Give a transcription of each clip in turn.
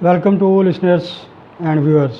Welcome to listeners and viewers.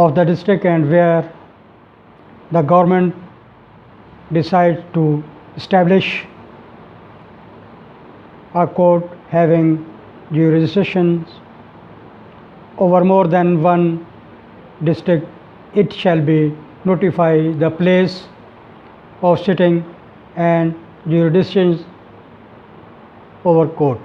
of the district and where the government decides to establish a court having jurisdictions over more than one district, it shall be notify the place of sitting and jurisdictions over court.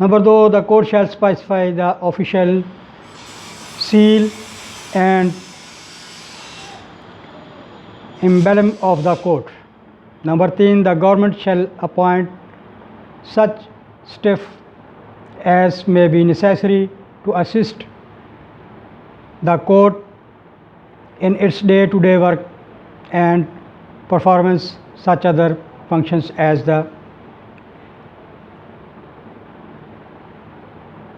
Number 2, the court shall specify the official seal and emblem of the court. Number 3, the government shall appoint such staff as may be necessary to assist the court in its day-to-day work and performance such other functions as the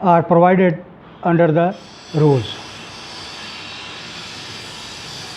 are provided under the rules.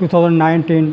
2019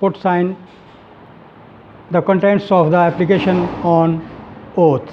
put sign the contents of the application on oath।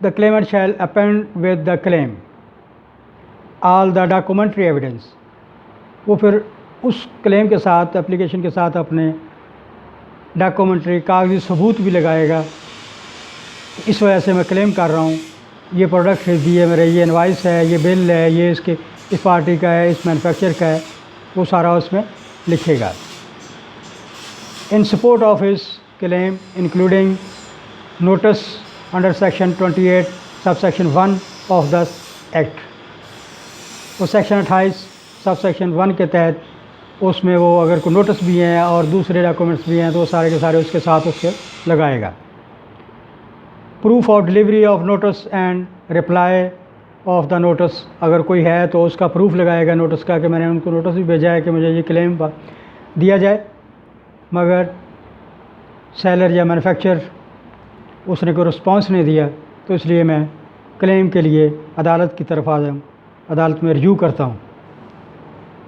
the claimant shall append with the claim all the documentary evidence. وہ پھر اس کلیم کے ساتھ application کے ساتھ اپنے documentary کاغذی ثبوت بھی لگائے گا. اس وجہ سے میں کلیم کر رہا ہوں یہ پروڈکٹ خریدی ہے میرے, یہ انوائس ہے, یہ بل ہے, یہ اس پارٹی کا ہے, اس مینوفیکچر کا ہے, وہ سارا اس میں لکھے گا. In support of his claim including notice under section 28 sub section 1 of the act. وہ سیکشن 28 سب سیکشن 1 کے تحت اس میں وہ اگر کوئی نوٹس بھی ہیں اور دوسرے ڈاکومنٹس بھی ہیں تو وہ سارے کے سارے اس کے ساتھ اس کے لگائے گا. Proof of delivery of notice and reply of the notice, اگر کوئی ہے تو اس کا پروف لگائے گا نوٹس کا کہ میں نے ان کو نوٹس بھی بھیجا ہے کہ مجھے یہ کلیم دیا جائے, مگر سیلر یا مینوفیکچر اس نے کوئی رسپانس نہیں دیا تو اس لیے میں کلیم کے لیے عدالت کی طرف آ جاؤں, عدالت میں رجوع کرتا ہوں.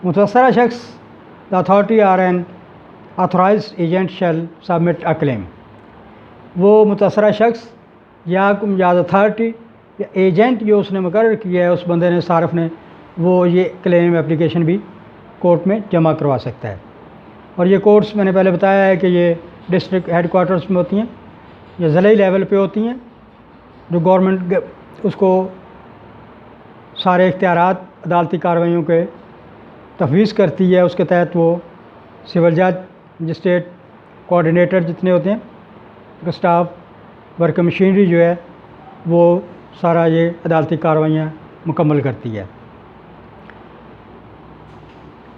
متاثرہ شخص the authority or an authorised agent shall submit a claim. وہ متاثرہ شخص یا اتھارٹی یا ایجنٹ جو اس نے مقرر کیا ہے اس بندے نے, صارف نے, وہ یہ کلیم اپلیکیشن بھی کورٹ میں جمع کروا سکتا ہے. اور یہ کورٹس میں نے پہلے بتایا ہے کہ یہ ڈسٹرکٹ ہیڈ کوارٹرز میں ہوتی ہیں یا ضلعی لیول پہ ہوتی ہیں, جو گورنمنٹ اس کو سارے اختیارات عدالتی کارروائیوں کے تفویض کرتی ہے. اس کے تحت وہ سول جج, مجسٹریٹ, کوآرڈینیٹر جتنے ہوتے ہیں, اسٹاف, ورک مشینری جو ہے وہ سارا یہ عدالتی کارروائیاں مکمل کرتی ہے.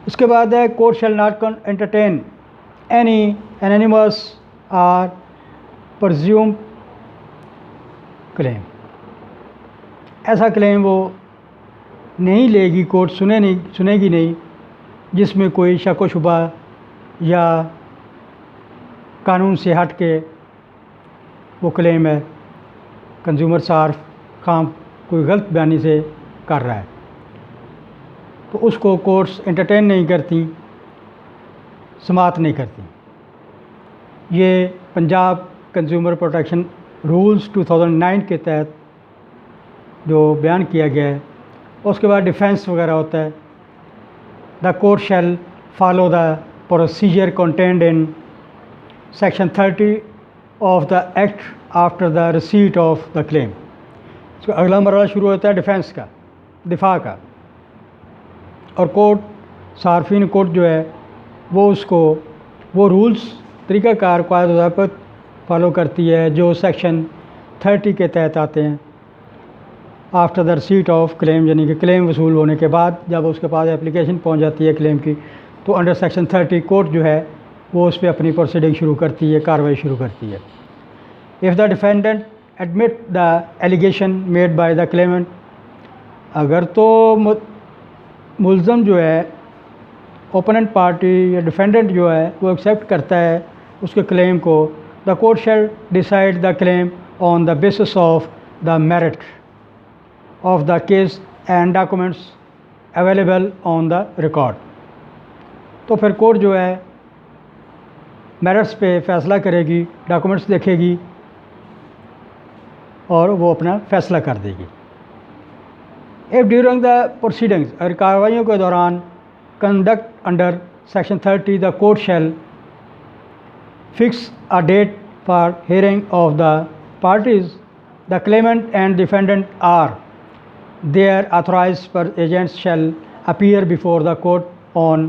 اس کے بعد ہے court shall not entertain any anonymous or presume claim. ایسا کلیم وہ نہیں لے گی, کورٹ سنے گی نہیں جس میں کوئی شک و شبہ یا قانون سے ہٹ کے وہ کلیم ہے, کنزیومر صارف خام کوئی غلط بیانی سے کر رہا ہے, تو اس کو کورٹس انٹرٹین نہیں کرتی, سماعت نہیں کرتی. یہ پنجاب کنزیومر پروٹیکشن رولز 2009 کے تحت جو بیان کیا گیا ہے. اس کے بعد ڈیفینس وغیرہ ہوتا ہے. The court shall follow the procedure contained in section 30 of the act after the receipt of the claim. اس کا اگلا مرحلہ شروع ہوتا ہے ڈیفینس کا, دفاع کا, اور کورٹ, صارفین کورٹ جو ہے وہ اس کو وہ رولز, طریقہ کار, قواعد و ضوابط فالو کرتی ہے جو سیکشن 30 کے تحت آتے ہیں آفٹر دا ریسیٹ آف کلیم, یعنی کہ کلیم وصول ہونے کے بعد جب اس کے پاس اپلیکیشن پہنچ جاتی ہے کلیم کی, تو انڈر سیکشن 30 کورٹ جو ہے وہ اس پہ اپنی پروسیڈنگ شروع کرتی ہے, کارروائی شروع کرتی ہے. If the defendant admit the allegation made by the claimant, اگر تو ملزم جو ہے, اوپوننٹ پارٹی یا ڈیفینڈنٹ جو ہے وہ ایکسیپٹ کرتا ہے اس کے کلیم کو, دا court shell decide the claim on the basis of the merit of the case and documents available on the record. تو پھر کورٹ جو ہے میرٹس پہ فیصلہ کرے گی, ڈاکومنٹس دیکھے گی اور وہ اپنا فیصلہ کر دے گی. ایف ڈیورنگ دا پروسیڈنگز, اگر کارروائیوں کے دوران conduct under section 30 the court shall fix a date for hearing of the parties, the claimant and defendant or their authorised پر agents shall appear before the court on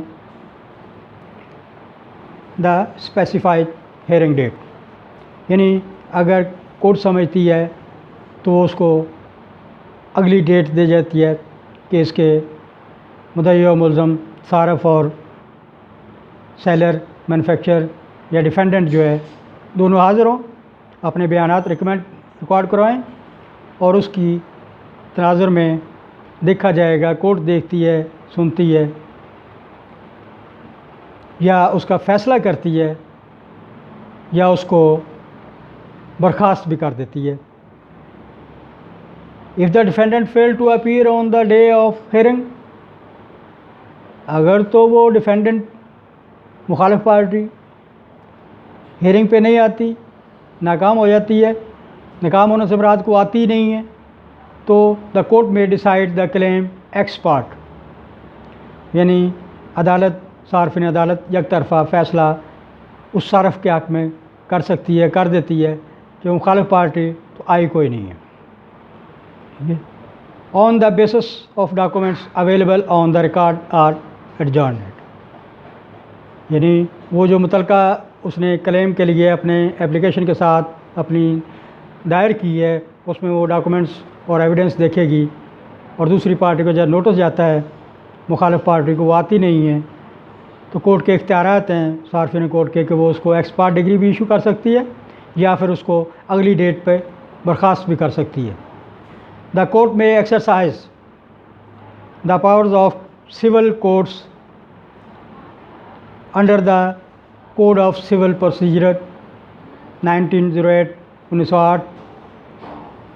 the specified hearing date. یعنی اگر court سمجھتی ہے تو اس کو اگلی date دے جاتی ہے کہ اس کے مدعی و ملزم, صارف اور سیلر, مینوفیکچر یا ڈیفینڈنٹ جو ہے دونوں حاضر ہوں, اپنے بیانات ریکارڈ کروائیں اور اس کی تناظر میں دیکھا جائے گا. کورٹ دیکھتی ہے, سنتی ہے یا اس کا فیصلہ کرتی ہے یا اس کو برخاست بھی کر دیتی ہے. If the defendant failed to appear on the day of hearing, اگر تو وہ ڈیفینڈنٹ, مخالف پارٹی ہیئرنگ پہ نہیں آتی, ناکام ہو جاتی ہے, ناکام ہونے سے مراد کو آتی نہیں ہے تو دا کورٹ میں decide the claim x part, یعنی عدالت، صارفین عدالت یک طرفہ فیصلہ اس صارف کے حق میں کر سکتی ہے، کر دیتی ہے کہ مخالف پارٹی تو آئی کوئی نہیں ہے. On the basis of documents available on the record or adjourned, یعنی وہ جو متعلقہ اس نے کلیم کے لیے اپنے اپلیکیشن کے ساتھ اپنی دائر کی ہے اس میں وہ ڈاکومنٹس اور ایویڈنس دیکھے گی، اور دوسری پارٹی کو جب نوٹس جاتا ہے مخالف پارٹی کو وہ آتی نہیں ہے تو کورٹ کے اختیارات ہیں صارفین کورٹ کے کہ وہ اس کو ایکس پارٹ ڈگری بھی ایشو کر سکتی ہے یا پھر اس کو اگلی ڈیٹ پہ برخاست بھی کر سکتی ہے. دا کورٹ میں exercise the powers of civil courts under the code of civil procedure 1908 1908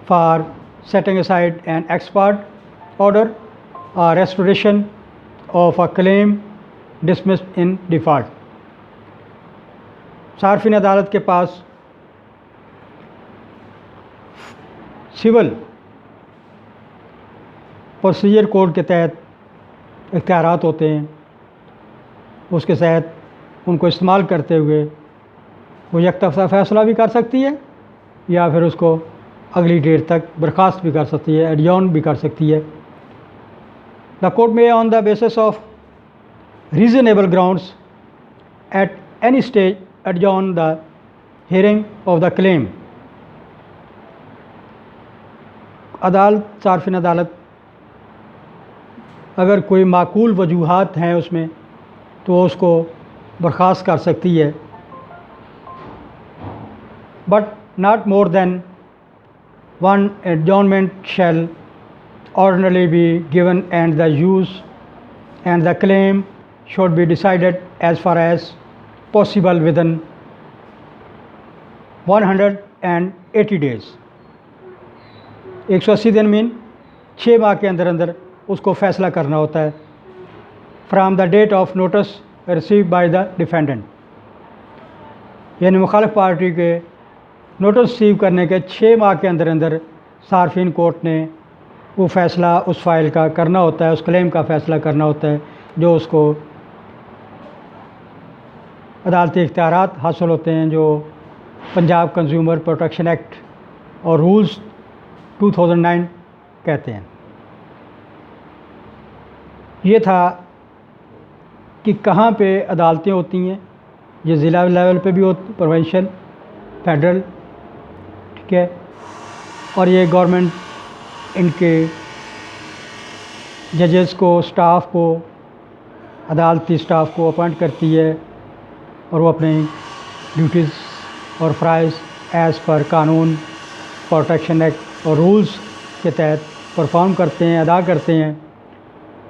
for setting aside an ex parte order or restoration of a claim dismissed in default. صارفین عدالت کے پاس سول پروسیجر کوڈ کے تحت اختیارات ہوتے ہیں، اس کے تحت ان کو استعمال کرتے ہوئے وہ یک طرفہ فیصلہ بھی کر سکتی ہے یا پھر اس کو اگلی ڈیٹ تک برخاست بھی کر سکتی ہے، ایڈجورن بھی کر سکتی ہے. The court may on the basis of reasonable grounds at any stage adjourn the hearing of the claim. عدالت، صارفین عدالت اگر کوئی معقول وجوہات ہیں اس میں تو اس کو برخاست کر سکتی ہے، but not more than one adjournment shall ordinarily be given and the claim should be decided as far as possible within 180 days. 180 دن میں 6 ماہ کے اندر اندر اس کو فیصلہ کرنا ہوتا ہے from the date of notice receive by the defendant, یعنی مخالف پارٹی کے نوٹس ریسیو کرنے کے 6 ماہ کے اندر اندر صارفین کورٹ نے وہ فیصلہ اس فائل کا کرنا ہوتا ہے، اس کلیم کا فیصلہ کرنا ہوتا ہے جو اس کو عدالتی اختیارات حاصل ہوتے ہیں جو پنجاب کنزیومر پروٹیکشن ایکٹ اور رولز 2009 کہتے ہیں. یہ تھا کہ کہاں پہ عدالتیں ہوتی ہیں، یہ ضلع لیول پہ بھی ہوتی، پروونشل، فیڈرل، ٹھیک ہے، اور یہ گورنمنٹ ان کے ججز کو، سٹاف کو، عدالتی سٹاف کو اپوائنٹ کرتی ہے اور وہ اپنی ڈیوٹیز اور فرائض ایز پر قانون، پروٹیکشن ایکٹ اور رولز کے تحت پرفارم کرتے ہیں، ادا کرتے ہیں.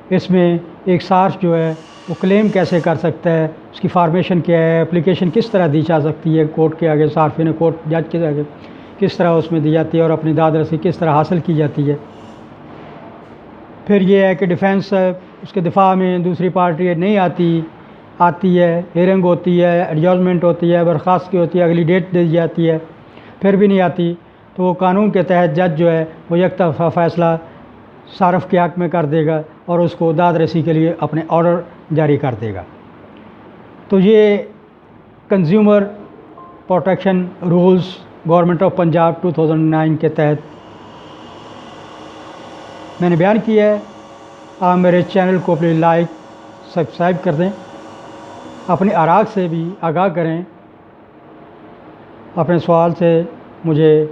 اس میں ایک صارف جو ہے وہ کلیم کیسے کر سکتا ہے، اس کی فارمیشن کیا ہے، اپلیکیشن کس طرح دی جا سکتی ہے کورٹ کے آگے، صارفین کورٹ جج کے آگے کس طرح اس میں دی جاتی ہے اور اپنی داد رسی کس طرح حاصل کی جاتی ہے. پھر یہ ہے کہ ڈیفینس اس کے دفاع میں دوسری پارٹی نہیں آتی ہے، ہیئرنگ ہوتی ہے، ایڈجورنمنٹ ہوتی ہے، برخاست کی ہوتی ہے، اگلی ڈیٹ دی جاتی ہے، پھر بھی نہیں آتی تو وہ قانون کے تحت جج جو ہے وہ یک طرفہ فیصلہ صارف کے حق میں کر دے گا اور اس کو داد رسی کے لیے اپنے آرڈر جاری کر دے گا. تو یہ consumer protection rules government of Punjab 2009 کے تحت میں نے بیان کیا ہے. آپ میرے چینل کو اپنی لائک سبسکرائب کر دیں، اپنی آراء سے بھی آگاہ کریں، اپنے سوال سے مجھے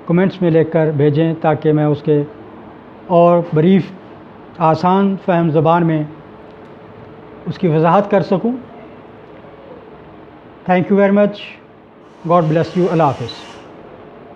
کمنٹس میں لکھ کر بھیجیں تاکہ میں اس کے اور بریف آسان فہم زبان میں اس کی وضاحت کر سکوں. Thank you very much. God bless you. اللہ حافظ.